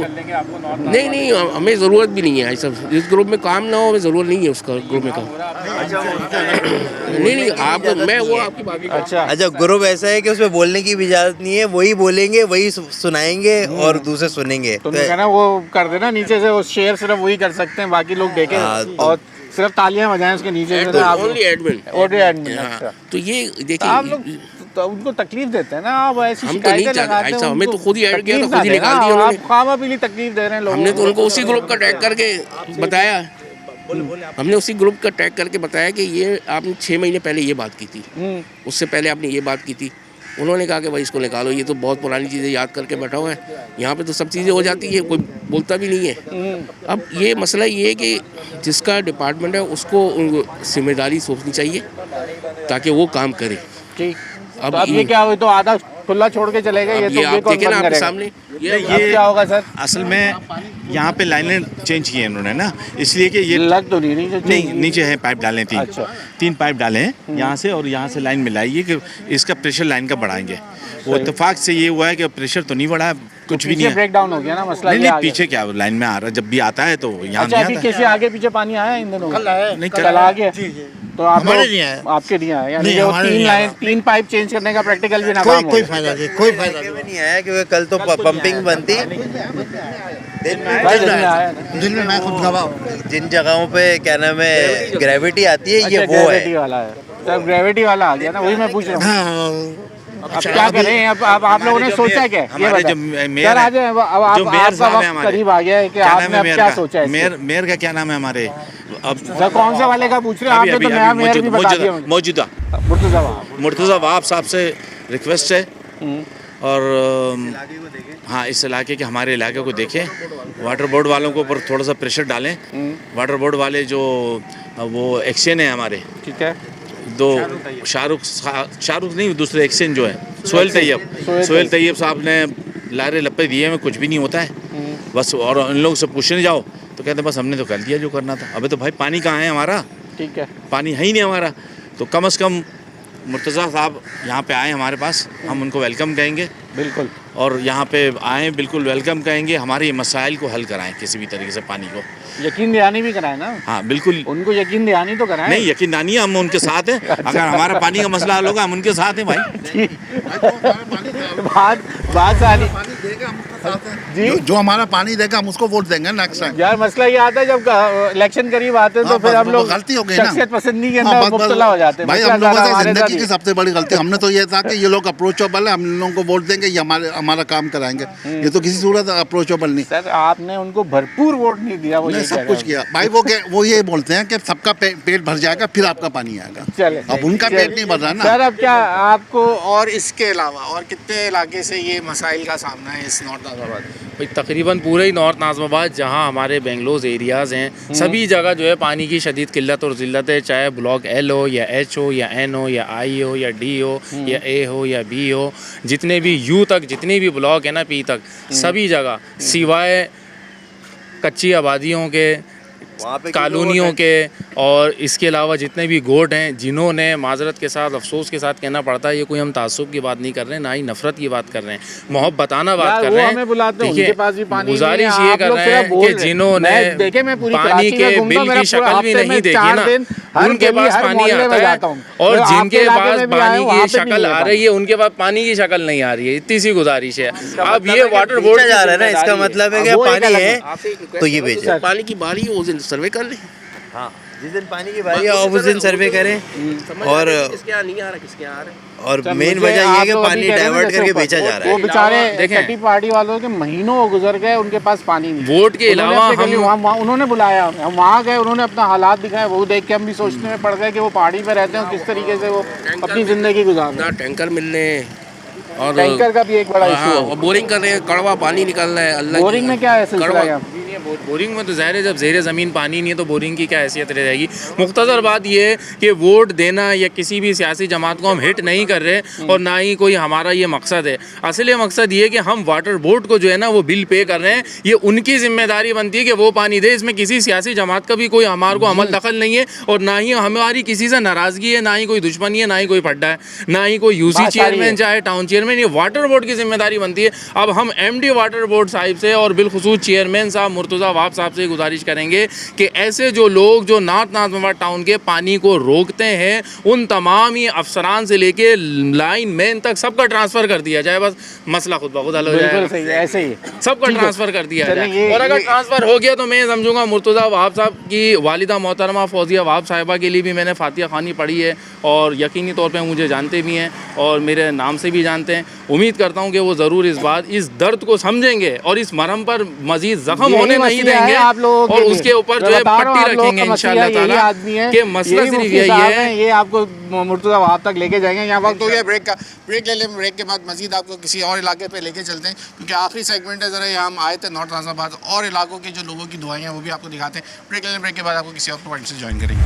नहीं, हमें ज़रूरत भी नहीं है ये सब। इस ग्रुप में काम ना हो, हमें ज़रूरत नहीं है उसका ग्रुप में काम। नहीं, आप मैं वो आपकी बात। अच्छा, ग्रुप ऐसा है कि उसमें बोलने की भी इजाजत नहीं है, वही बोलेंगे, वही सुनाएंगे और दूसरे सुनेंगे। तो उन्होंने कहा ना वो कर देना नीचे से, वो शेयर सिर्फ वही कर सकते हैं, बाकी लोग देखें और सिर्फ तालियां बजाएं उसके नीचे से। आप ओनली एडमिन, अच्छा, तो ये देखिए आप लोग तो उनको तकलीफ देते हैं ना, आप ऐसी हम तो नहीं शिकायतें चाहते लगाते हैं, ऐसा। हमें तो उनको खुद ही ऐड किया, तो तकलीफ खुद ही ना निकाल देना। दिया उन्होंने। आप खामा पीली तकलीफ दे रहे हैं लोगों हमने को। तो उनको उसी ग्रुप का टैग करके बताया। हमने उसी ग्रुप का टैग करके बताया कि ये आपने 6 महीने पहले ये बात की थी, उससे पहले आपने ये बात की थी। उन्होंने कहा कि भाई इसको निकालो, ये तो बहुत पुरानी चीज़ें याद करके बैठा हुआ है। यहाँ पे तो सब चीज़ें हो जाती है, कोई बोलता भी नहीं है। अब ये मसला ये है कि जिसका डिपार्टमेंट है उसको जिम्मेदारी सोचनी चाहिए ताकि वो काम करे। ठीक, अब ये क्या हुई, तो आधा खुला छोड़ के चले गए। ये तो आप देखें ना आपके सामने, ये क्या होगा सर? असल में यहाँ पे लाइनें चेंज की है इन्होंने ना, इसलिए कि ये लग तो नहीं नीचे है पाइप डाले 3। अच्छा। 3 पाइप डाले हैं यहाँ से, और यहाँ से लाइन मिलाई है कि इसका प्रेशर लाइन का बढ़ाएंगे। वो इत्तेफाक से ये हुआ है कि प्रेशर तो नहीं बढ़ा, कुछ भी नहीं है। ब्रेक डाउन हो गया ना मसला। नहीं, पीछे क्या लाइन में आ रहा है, जब भी आता है तो यहाँ अच्छा, नहीं अभी आता। कैसे आगे पीछे पानी आया इन दिनों? नहीं, कल आ गया। तो आप हमारे नहीं आया, आपके नहीं आया, यानी वो 3 पाइप चेंज करने का प्रैक्टिकल भी नाकाम हो। कोई फायदा नहीं आया, क्योंकि कल तो पंपिंग बनती दिन में मैं खुद गवाह। जिन जगहों पे क्या नाम है ग्रेविटी आती है, ये वो ग्रेविटी है। वाला है, तब ग्रेविटी वाला आ गया ना, वही मैं पूछ रहा हूँ। अब क्या करें? अब आप लोगों ने सोचा क्या? हमारे जो मेयर सर आज अब आपका वक्त करीब आ गया है कि आपने अब क्या सोचा है? मेयर का क्या नाम है हमारे? अब सर कौन से वाले का पूछ रहे हैं? आपने तो नया मेयर भी बता दिया मुझे। मौजूदा मुर्तज़ा वहाब साहब से रिक्वेस्ट है, और हाँ इस इलाके के, हमारे इलाके को देखें। वाटर बोर्ड वालों के ऊपर थोड़ा सा प्रेशर डालें। वाटर बोर्ड वाले जो वो एक्शन है हमारे, ठीक है, 2 शाहरुख नहीं, दूसरे एक्शन जो है सोहेल तैयब साहब ने लारे लप्पे दिए में कुछ भी नहीं होता है बस। और इन लोगों से पूछने जाओ तो कहते हैं बस हमने तो कर दिया जो करना था। अबे तो भाई पानी कहाँ है हमारा? ठीक है, पानी है ही नहीं हमारा। तो कम से कम मुर्तज़ा साहब यहाँ पे आए हमारे पास, हम उनको वेलकम कहेंगे बिल्कुल। और यहाँ पे आएँ बिल्कुल वेलकम कहेंगे, हमारे मसाइल को हल कराएं किसी भी तरीके से पानी को। यकीन दहानी भी कराए ना? हाँ बिल्कुल, उनको यकीन दहानी तो कराए। नहीं यकीन दहानी हम उनके साथ हैं। अगर हमारा पानी का मसला हल होगा हम उनके साथ हैं भाई। बात सारी जी, जो हमारा पानी देगा हम उसको वोट देंगे नेक्स्ट टाइम। यार मसला ये आता है जब इलेक्शन करीब आते हैं तो फिर हम लोग गलती हो गई ना, शख्सियत पसंद के अंदर मुब्तला हो जाते हैं भाई। हम लोगों से जिंदगी की सबसे बड़ी गलती हमने तो ये था कि ये लोग अप्रोचेबल है, हम इन लोगों को वोट देंगे, ये हमारा काम कराएंगे। ये तो किसी सूरत अप्रोचेबल नहीं। सर आपने उनको भरपूर वोट नहीं दिया, वो सब कुछ किया भाई। वो ये बोलते हैं कि सबका पेट भर जाएगा फिर आपका पानी आएगा। चले, अब उनका पेट नहीं भर रहा ना सर। अब क्या आपको और इसके अलावा और कितने इलाके से ये मसाइल का सामना है इस नॉर्थ नाज़िमाबाद? भाई तकरीबन पूरे ही नॉर्थ नाज़िमाबाद जहाँ हमारे बेंगलोर एरियाज़ हैं सभी जगह जो है पानी की शदीद किल्लत और ज़िल्लत है। चाहे ब्लॉक एल हो या एच हो या एन हो या आई हो या डी हो या ए हो या बी हो, जितने भी यू तक जितने भी ब्लॉक है ना पी तक, सभी जगह सिवाय कच्ची आबादियों के, कॉलोनियों के और इसके अलावा जितने भी गोट हैं, जिन्होंने माजरत के साथ अफसोस के साथ कहना पड़ता है, ये कोई हम तासुब की बात नहीं कर रहे हैं, ना ही नफरत की बात कर रहे हैं, मोहब्बताना बात कर रहे हैं। देखिए गुजारिश ये कर रहे हैं कि जिन्होंने पानी के बिल की शक्ल भी नहीं देखी ना, उनके पास पानी आता है, और जिनके पास पानी की शक्ल आ रही है उनके पास पानी की शक्ल नहीं आ रही है। इतनी सी गुजारिश है। अब ये वाटर बोर्ड जा रहा है ना, इसका मतलब है कि पानी है तो ये भेजे। पानी की बारी उस दिन सर्वे कर ले। हाँ, जिस दिन पानी की बारी है उस दिन सर्वे करें। और किसके यहाँ नहीं आ रहा, किसके यहाँ आ रहा है। और मेन वजह ये है कि पानी डाइवर्ट करके बेचा जा रहा है। वो बेचारे छठी पार्टी वालों के महीनों गुजर गए, उनके पास पानी नहीं। वोट के अलावा हम उन्होंने बुलाया, हम वहाँ गए, उन्होंने अपना हालात दिखाए, वो देख के हम भी सोचने में पड़ गए कि वो पहाड़ी पे रहते हैं, किस तरीके से वो अपनी जिंदगी गुजार रहे हैं। टैंकर मिलने और टैंकर का भी एक बड़ा इशू है। बोरिंग कर रहे हैं, कड़वा पानी निकल रहा है। अल्लाह बोरिंग में क्या है सिलसिला? बोरिंग में तो ज़ाहिर है जब ज़ेरे ज़मीन पानी नहीं है तो बोरिंग की क्या हैसियत रह जाएगी। मुख्तसर बात ये है कि वोट देना या किसी भी सियासी जमात को हम हिट नहीं कर रहे और ना ही कोई हमारा ये मकसद है। असली मकसद ये है कि हम वाटर बोर्ड को जो है ना वो बिल पे कर रहे हैं, ये उनकी जिम्मेदारी बनती है कि वो पानी दे। इसमें किसी सियासी जमात का भी कोई हमारे को अमल दखल नहीं है और ना ही हमारी किसी से नाराज़गी है, ना ही कोई दुश्मनी है, ना ही कोई फड्डा है, ना ही कोई यूसी चेयरमैन चाहे टाउन चेयरमैन। ये वाटर बोर्ड की जिम्मेदारी बनती है। अब हम MD वाटर बोर्ड साहिब से और बिलखुसूस चेयरमैन साहब मुर्तज़ा वाब साहब से गुजारिश करेंगे कि ऐसे जो लोग जो नॉर्थ नाज़िमाबाद टाउन के पानी को रोकते हैं उन तमाम ही अफसरान से लेके लाइन मैन तक सबका ट्रांसफ़र कर दिया जाए। बस मसला खुद ब खुद हल हो जाए। ऐसे ही सबका ट्रांसफ़र कर दिया जाए। और अगर ट्रांसफ़र हो गया तो मैं समझूंगा मुर्तज़ा वाब साहब की वालिदा मोहतरमा फौजिया वाब साहिबा के लिए भी मैंने फातिहा खानी पढ़ी है और यकीनी तौर पर मुझे जानते भी हैं और मेरे नाम से भी जानते हैं। उम्मीद करता हूँ कि वो ज़रूर इस दर्द को समझेंगे और इस मरहम पर मज़ीद ज़ख्म होने नहीं देंगे और उसके ऊपर जो है पट्टी रखेंगे इंशाअल्लाह ताला कि मसला सिर्फ यही है। ये आपको मुर्तज़ा वहाँ तक लेके जाएंगे। यहाँ वक्त हो गया ब्रेक का, ब्रेक ले लें। ब्रेक के बाद मज़ीद आपको किसी और इलाके पे लेके चलते हैं क्योंकि आखिरी सेगमेंट है। ज़रा यहाँ हम आए थे नॉर्थ नाज़िमाबाद और इलाकों के जो लोगों की दुआएं हैं वो भी आपको दिखाते हैं। ब्रेक ले लें, ब्रेक के बाद आपको किसी और पॉइंट से ज्वाइन करेंगे।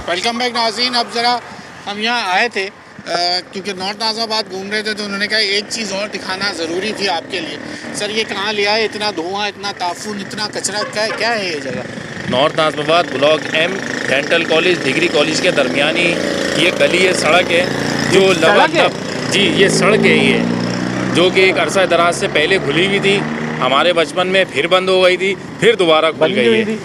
वेलकम बैक नाज़रीन। अब ज़रा हम यहाँ आए थे क्योंकि नॉर्थ नाज़िमाबाद घूम रहे थे तो उन्होंने कहा एक चीज़ और दिखाना ज़रूरी थी आपके लिए। सर ये कहाँ लिया है? इतना धुआं, इतना ताफून, इतना कचरा, क्या है ये जगह? North Nazimabad block M dental college degree college के दरमियानी ये गली है, सड़क है जो लबालब जी ये सड़क है ये जो कि एक अरसा दराज से पहले खुली हुई थी हमारे बचपन में, फिर बंद हो गई थी, फिर दोबारा खुल गई है।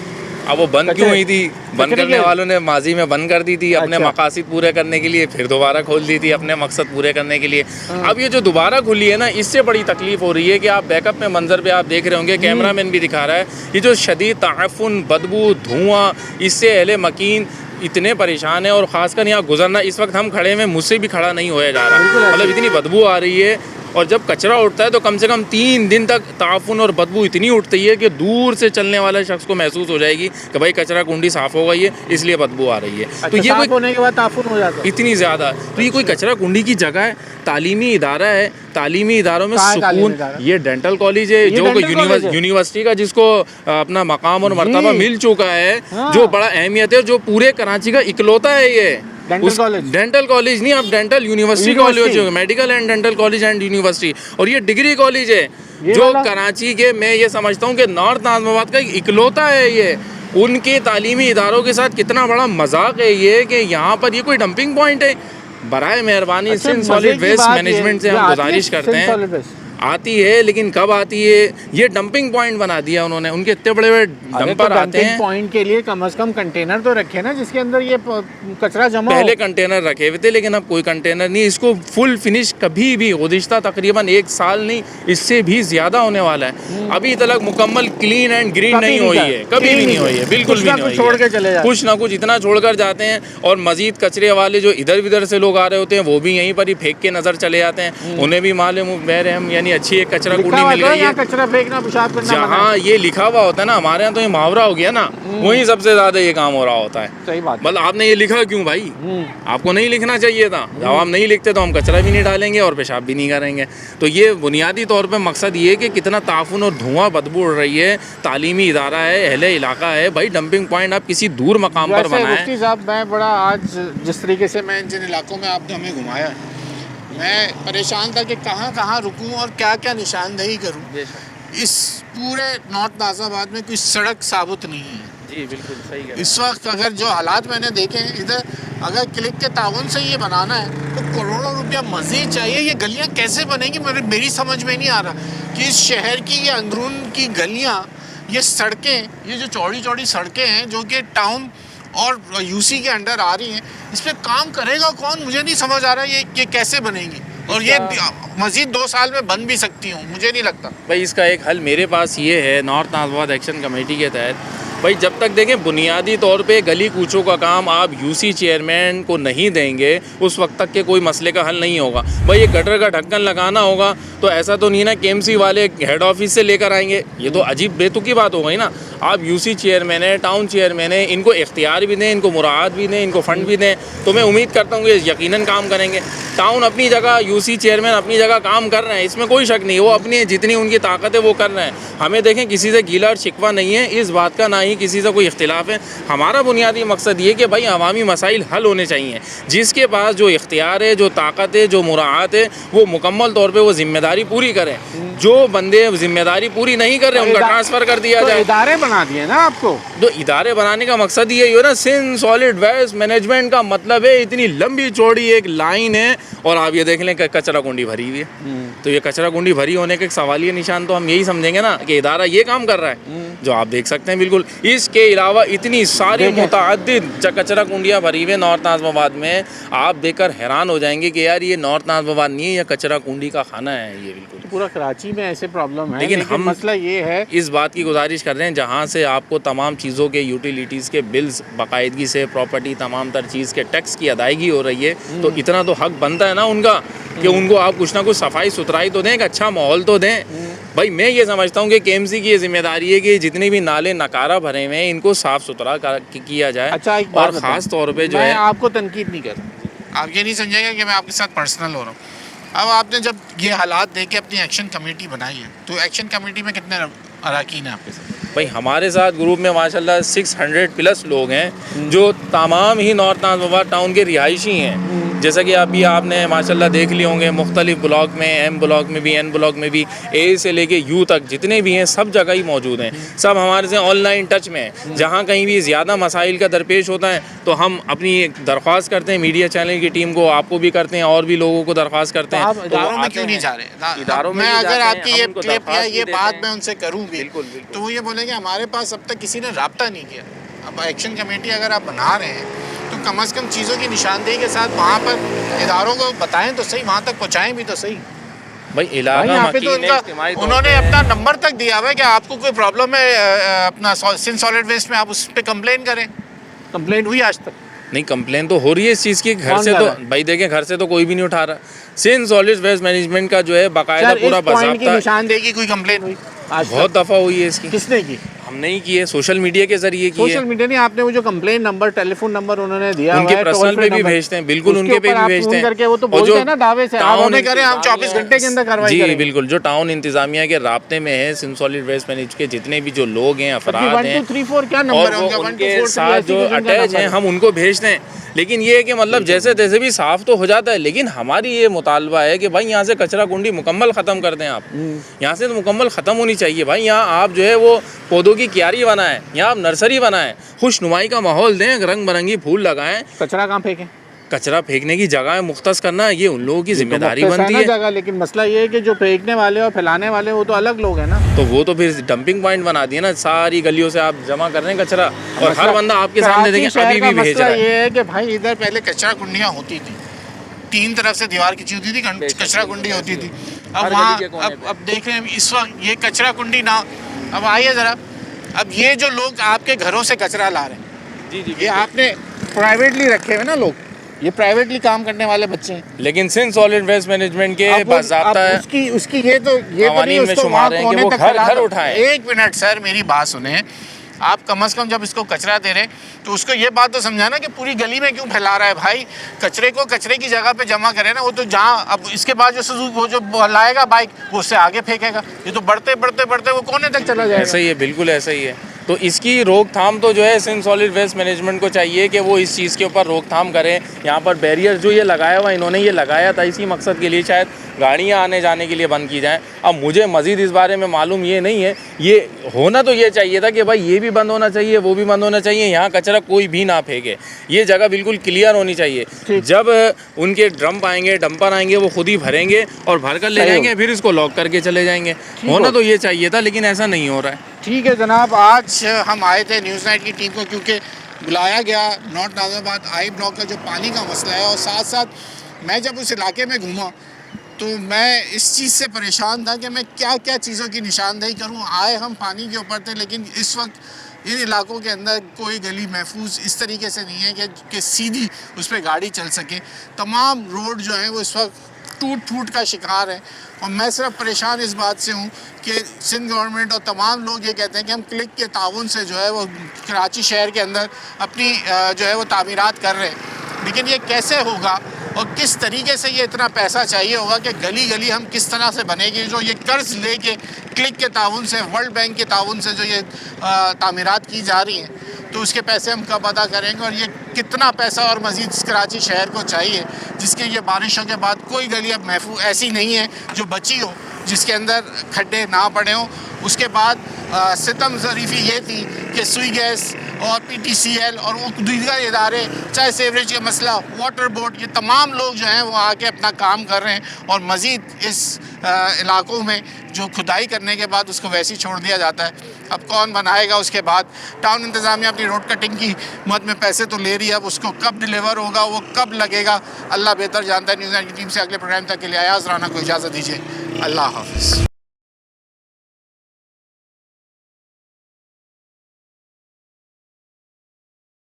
अब वो बंद क्यों हुई थी? बंद करने वालों ने माजी में बंद कर दी थी अपने मकासद पूरे करने के लिए, फिर दोबारा खोल दी थी अपने मकसद पूरे करने के लिए। अब ये जो दोबारा खुली है ना, इससे बड़ी तकलीफ हो रही है कि आप बैकअप में मंजर पे आप देख रहे होंगे, कैमरामैन भी दिखा रहा है, ये जो शदीद ताफुन, बदबू, धुआं, इससे अहले मकीन इतने परेशान है और ख़ासकर यहाँ गुजरना, इस वक्त हम खड़े में मुझसे भी खड़ा नहीं होया जा रहा, मतलब इतनी बदबू आ रही है। और जब कचरा उठता है तो कम से कम 3 दिन तक ताफुन और बदबू इतनी उठती है कि दूर से चलने वाले शख्स को महसूस हो जाएगी कि भाई कचरा कुंडी साफ़ हो गई है, इसलिए बदबू आ रही है। तो ये कोई होने के बाद ताफुन हो जाता है इतनी ज़्यादा, तो ये कोई कचरा कुंडी की जगह है? तालीमी इदारा है, तालीमी इदारों में सुकून, ये डेंटल कॉलेज है जो यूनिवर्सिटी का जिसको अपना मकाम और मर्तबा मिल चुका है, जो बड़ा अहमियत है, जो पूरे कराची का इकलौता है ये डेंटल कॉलेज नहीं, आप dental university college, medical and dental college and university, और ये डिग्री कॉलेज है जो कराची के, मैं ये समझता हूँ कि नॉर्थ नाज़िमाबाद का इकलौता है ये। उनके तालीमी इदारों के साथ कितना बड़ा मजाक है ये कि यहाँ पर ये कोई डंपिंग पॉइंट है। बराए मेहरबानी सिंध सॉलिड वेस्ट मैनेजमेंट से हम गुजारिश करते हैं, आती है लेकिन कब आती है? ये डंपिंग पॉइंट बना दिया उन्होंने, उनके इतने बड़े बड़े डंपर आते हैं। पॉइंट के लिए कम से कम कंटेनर तो रखे ना जिसके अंदर ये कचरा जमा पहले कंटेनर रखे हुए थे लेकिन अब कोई कंटेनर नहीं। इसको फुल फिनिश कभी भी गुज़िश्ता तकरीबन 1 साल नहीं, इससे भी ज़्यादा होने वाला है। अभी तक मुकम्मल क्लीन एंड ग्रीन नहीं हुई है, कभी भी नहीं हुई है, बिल्कुल भी नहीं हुई है। कुछ ना कुछ इतना छोड़ कर जाते हैं, और मज़ीद कचरे वाले जो इधर उधर से लोग आ रहे होते हैं वो भी यहीं पर ही फेंक के नज़र चले जाते हैं। उन्हें भी मालूम बहरहम यानी अच्छी एक कचरा कुंडी मिल गई है। कचरा फेंकना, पेशाब करना, जहाँ ये लिखा हुआ होता है ना, हमारे यहाँ तो ये मुहावरा हो गया ना, वहीं सबसे ज्यादा ये काम हो रहा होता है। सही बात। मतलब आपने ये लिखा क्यों भाई? आपको नहीं लिखना चाहिए था। जब हम नहीं लिखते तो हम कचरा भी नहीं डालेंगे और पेशाब भी नहीं करेंगे। तो ये बुनियादी तौर पे मकसद ये है कि कितना ताफुन और धुआं बदबू उड़ रही है। तालीमी इदारा है, अहले इलाका है, भाई डंपिंग पॉइंट आप किसी दूर मकाम पर बनाएं। मुफ्ती साहब, मैं बड़ा आज जिस तरीके से मैं जिन इलाकों में आपने हमें घुमाया, मैं परेशान था कि कहाँ कहाँ रुकूं और क्या क्या निशानदेही करूं। इस पूरे नॉर्थ नाज़िमाबाद में कोई सड़क साबुत नहीं है। जी बिल्कुल सही है। इस वक्त अगर जो हालात मैंने देखे हैं इधर, अगर क्लिक के ताउन से ये बनाना है तो करोड़ों रुपया मज़ीद चाहिए। ये गलियाँ कैसे बनेंगी मेरी समझ में नहीं आ रहा कि इस शहर की ये अंदरून की गलियाँ, ये सड़कें, ये जो चौड़ी चौड़ी सड़कें हैं जो कि टाउन और यूसी के अंडर आ रही हैं, इस पर काम करेगा कौन? मुझे नहीं समझ आ रहा ये कैसे बनेंगी, और ये मज़ीद 2 साल में बन भी सकती हूँ, मुझे नहीं लगता। भाई इसका एक हल मेरे पास ये है, नॉर्थ नाज़िमाबाद एक्शन कमेटी के तहत भाई जब तक देखें बुनियादी तौर पे गली कूचों का काम आप यूसी चेयरमैन को नहीं देंगे उस वक्त तक के कोई मसले का हल नहीं होगा। भाई ये गटर का ढक्कन लगाना होगा तो ऐसा तो नहीं ना केएमसी वाले हेड ऑफिस से लेकर आएंगे, ये तो अजीब बेतुकी बात हो गई ना। आप यूसी चेयरमैन है, टाउन चेयरमैन है, इनको इख्तियार भी दें, इनको मुराद भी दें, इनको फ़ंड भी दें, तो मैं उम्मीद करता हूँ कि यकीनन काम करेंगे। टाउन अपनी जगह, यूसी चेयरमैन अपनी जगह काम कर रहे हैं, इसमें कोई शक नहीं, वो अपनी जितनी उनकी ताकत है वो कर रहे हैं। हमें देखें किसी से गीला और शिकवा नहीं है इस बात का, ना ही किसी से कोई इख्तिलाफ है। हमारा बुनियादी मकसद ये कि भाई अवामी मसाइल हल होने चाहिए। जिसके पास जो इख्तियार है, जो ताकत है, जो मुराद है, वो मुकम्मल तौर पर वो जिम्मेदारी पूरी करें। जो बंदे जिम्मेदारी पूरी नहीं कर रहे उनका ट्रांसफ़र कर दिया जाए। इदारे बना दिए ना आपको, तो इदारे बनाने का मकसद यही हो ना, सिंध सॉलिड वेस्ट मैनेजमेंट का मतलब है इतनी लंबी चौड़ी एक लाइन है और आप ये देख लें कचरा कुंडी भरी हुई है। तो ये कचरा कुंडी भरी होने के एक सवालिया निशान तो हम यही समझेंगे ना कि इदारा ये काम कर रहा है, जो आप देख सकते हैं बिल्कुल। इसके अलावा इतनी सारी मुतअद्दिद कचरा कुंडियाँ भरी हुई है नॉर्थ नाज़िमाबाद में, आप देखकर हैरान हो जाएंगे कि यार ये नॉर्थ नाज़िमाबाद नहीं है, ये कचरा कुंडी का खाना है ये बिल्कुल। पूरा कराची में ऐसे प्रॉब्लम है, लेकिन हम मसला ये है, इस बात की गुजारिश कर रहे हैं जहाँ से आपको तमाम चीज़ों के यूटिलिटीज़ के बिल्स बाकायदगी से, प्रॉपर्टी तमाम तर चीज़ के टैक्स की अदायगी हो रही है, तो इतना तो हक बनता है ना उनका कि उनको आप कुछ ना कुछ सफाई सुथराई तो दें, एक अच्छा माहौल तो दें। भाई मैं ये समझता हूँ कि केएमसी की ये जिम्मेदारी है कि जितने भी नाले नकारा भरे हुए हैं इनको साफ़ सुथरा किया जाए। अच्छा, और ख़ास तौर पे जो है, आपको तनकीद नहीं कर रहा, आप ये नहीं समझेगा कि मैं आपके साथ पर्सनल हो रहा हूँ। अब आपने जब ये हालात देख के अपनी एक्शन कमेटी बनाई है, तो एक्शन कमेटी में कितने अरकान हैं आपके साथ? भाई हमारे साथ ग्रुप में माशाल्लाह 600+ लोग हैं जो तमाम ही नॉर्थ नाज़िमाबाद टाउन के रिहायशी हैं। जैसा कि अभी आपने माशाल्लाह देख लिए होंगे, मुख्तलिफ ब्लॉक में, एम ब्लॉक में भी, एन ब्लॉक में भी, ए से लेके यू तक जितने भी हैं सब जगह ही मौजूद हैं। सब हमारे से ऑनलाइन टच में हैं। जहाँ कहीं भी ज़्यादा मसाइल का दरपेश होता है तो हम अपनी दरख्वास्त करते हैं मीडिया चैनल की टीम को, आपको भी करते हैं और भी लोगों को दरख्वास्त करते हैं। आप इदारों में क्यों नहीं जा रहे? इदारों में अगर आपकी ये क्लिप या ये बात मैं उनसे करूँ भी तो वो ये बोलेंगे हमारे पास अब तक किसी ने राब्ता नहीं किया। अब एक्शन कमेटी अगर आप बना रहे हैं तो कम से कम चीज़ों की निशानदेही के साथ वहाँ पर इदारों को बताएं तो सही, वहाँ तक पहुँचाएं भी तो सही। भाई इलाका तो उन्होंने अपना नंबर तक दिया हुआ है कि आपको कोई प्रॉब्लम है अपना सिंध सॉलिड वेस्ट में, आप उस पर कंप्लेन करें। कंप्लेन हुई आज तक? नहीं, कंप्लेन तो हो रही है इस चीज़ की। घर कौन से कर तो रहा है? भाई देखें, घर से तो कोई भी नहीं उठा रहा। सिंध सॉलिड वेस्ट मैनेजमेंट का जो है बाकायदा सर, पूरा इस पॉइंट की बाज़ाब्ता निशानदेही की कोई कंप्लेन हुई आज तक? बहुत दफ़ा हुई है इसकी। किसने की? हमने ही की है, सोशल मीडिया के जरिए की है। सोशल मीडिया नहीं, आपने वो जो कंप्लेन नंबर, टेलीफोन नंबर उन्होंने दिया उनके हुआ है, पर्सनल टोल फ्री पे भी नंबर, भेजते हैं, बिल्कुल उसके उनके पे ऊपर भी आप भेजते फोन हैं। करके वो तो और बोलते जो हैं ना दावे से, आप टाउन हमें करें, हम 24 घंटे के अंदर कार्रवाई जी करेंगे। बिल्कुल, जो टाउन इंतजामिया के राब्ते में है सिंध सॉलिड वेस्ट मैनेजमेंट के जितने भी जो लोग हैं, अफराद 1 हैं 2 3 4 क्या नंबर और है वो उनका? 1 2 उनके 4 साथ जो अटैच हैं हम उनको भेजते हैं। लेकिन ये है कि मतलब जैसे तैसे भी साफ़ तो हो जाता है, लेकिन हमारी ये मुतालबा है कि भाई यहाँ से कचरा कुंडी मुकम्मल ख़त्म कर दें आप। यहाँ से तो मुकम्मल ख़त्म होनी चाहिए भाई। यहाँ आप जो है वो पौधों की क्यारी बनाएं, यहाँ आप नर्सरी बनाएं, खुशनुमाई का माहौल दें, रंग बिरंगी फूल लगाएं। कचरा कहाँ फेंकें? कचरा फेंकने की जगह मुख्तस करना ये उन लोगों की जिम्मेदारी मुख्तस है बनती ना है। जगह, लेकिन मसला ये है कि जो फेंकने वाले और फैलाने वाले वो तो अलग लोग हैं ना। तो वो तो फिर डंपिंग पॉइंट बना दिए ना, सारी गलियों से आप जमा कर रहे हैं कचरा और हर मसला- बंदा आपके कराची सामने देखें शहर अभी का भी भेज मसला रहा है। ये है कि भाई इधर पहले कचरा कुंडियाँ होती थी, 3 तरफ से दीवार खींची होती थी, कचरा कुंडी होती थी। अब वहाँ अब देख रहे हैं इस वक्त ये कचरा कुंडी ना, अब आइए ज़रा, अब ये जो लोग आपके घरों से कचरा ला रहे हैं, जी ये आपने प्राइवेटली रखे हुए ना लोग, ये प्राइवेटली काम करने वाले बच्चे हैं। लेकिन सिंध सॉलिड वेस्ट मैनेजमेंट के अब बाज़ाब्ता है, उसकी ये तो नहीं कवानीन में उसको शुमार वहाँ हैं कि कोने वो तक घर फैला घर दो। उठाएं। 1 मिनट सर, मेरी बात सुने। आप कम से कम जब इसको कचरा दे रहे हैं तो उसको ये बात तो समझाना कि पूरी गली में क्यों फैला रहा है भाई। कचरे को कचरे की जगह पे जमा करें ना, वो तो जहाँ अब इसके बाद जो वो जो लाएगा बाइक वो उससे आगे फेंकेगा, ये तो बढ़ते बढ़ते बढ़ते वो कोने तक चला जाएगा। ऐसा ही है, बिल्कुल ऐसा ही है। तो इसकी रोकथाम तो जो है सिंध सॉलिड वेस्ट मैनेजमेंट को चाहिए कि वो इस चीज़ के ऊपर रोकथाम करें। यहाँ पर बैरियर जो ये लगाया हुआ, इन्होंने ये लगाया था इसी मकसद के लिए, शायद गाड़ियाँ आने जाने के लिए बंद की जाएं। अब मुझे मज़ीद इस बारे में मालूम ये नहीं है, ये होना तो ये चाहिए था कि भाई ये भी बंद होना चाहिए, वो भी बंद होना चाहिए, यहाँ कचरा कोई भी ना फेंके, ये जगह बिल्कुल क्लियर होनी चाहिए। जब उनके ड्रम आएंगे, डंपर आएंगे, वो खुद ही भरेंगे और भर कर ले जाएंगे, फिर इसको लॉक करके चले जाएंगे। होना तो ये चाहिए था, लेकिन ऐसा नहीं हो रहा है। ठीक है जनाब, आज हम आए थे न्यूज़ नाइट की टीम को क्योंकि बुलाया गया नॉर्थ नाज़िराबाद आई ब्लॉक का जो पानी का मसला है, और साथ साथ मैं जब उस इलाके में घूमा तो मैं इस चीज़ से परेशान था कि मैं क्या क्या चीज़ों की निशानदेही करूं। आए हम पानी के ऊपर थे, लेकिन इस वक्त इन इलाकों के अंदर कोई गली महफूज इस तरीके से नहीं है कि सीधी उस पर गाड़ी चल सके। तमाम रोड जो हैं वो इस वक्त टूट फूट का शिकार है, और मैं सिर्फ परेशान इस बात से हूँ कि सिंध गवर्नमेंट और तमाम लोग ये कहते हैं कि हम क्लिक के ताउन से जो है वो कराची शहर के अंदर अपनी जो है वो तामीरात कर रहे हैं, लेकिन ये कैसे होगा और किस तरीके से ये इतना पैसा चाहिए होगा कि गली गली हम किस तरह से बनेगी। जो ये कर्ज लेके क्लिक के ताउन से, वर्ल्ड बैंक के ताउन से जो ये तामीरात की जा रही हैं, तो उसके पैसे हम कब अदा करेंगे, और ये कितना पैसा और मज़ीद कराची शहर को चाहिए, जिसके ये बारिशों के बाद कोई गली अब महफूज ऐसी नहीं है जो बची हो जिसके अंदर खड्डे ना पड़े हों। उसके बाद सितम ज़रीफ़ी ये थी कि सुई गैस और PTCL और वो दीगर इदारे, चाहे सेवरेज का मसला, वाटर बोर्ड, ये तमाम लोग जो हैं वो आके अपना काम कर रहे हैं, और मज़ीद इस इलाकों में जो खुदाई करने के बाद उसको वैसे ही छोड़ दिया जाता है। अब कौन बनाएगा उसके बाद? टाउन इंतज़ामिया अपनी रोड कटिंग की मद में पैसे तो ले रही है, अब उसको कब डिलीवर होगा, वो कब लगेगा, अल्लाह बेहतर जानता है। न्यूज़ नाइट की टीम से अगले प्रोग्राम तक के लिए अयाज़ राना को इजाज़त दीजिए। अल्लाह हाफ़िज़।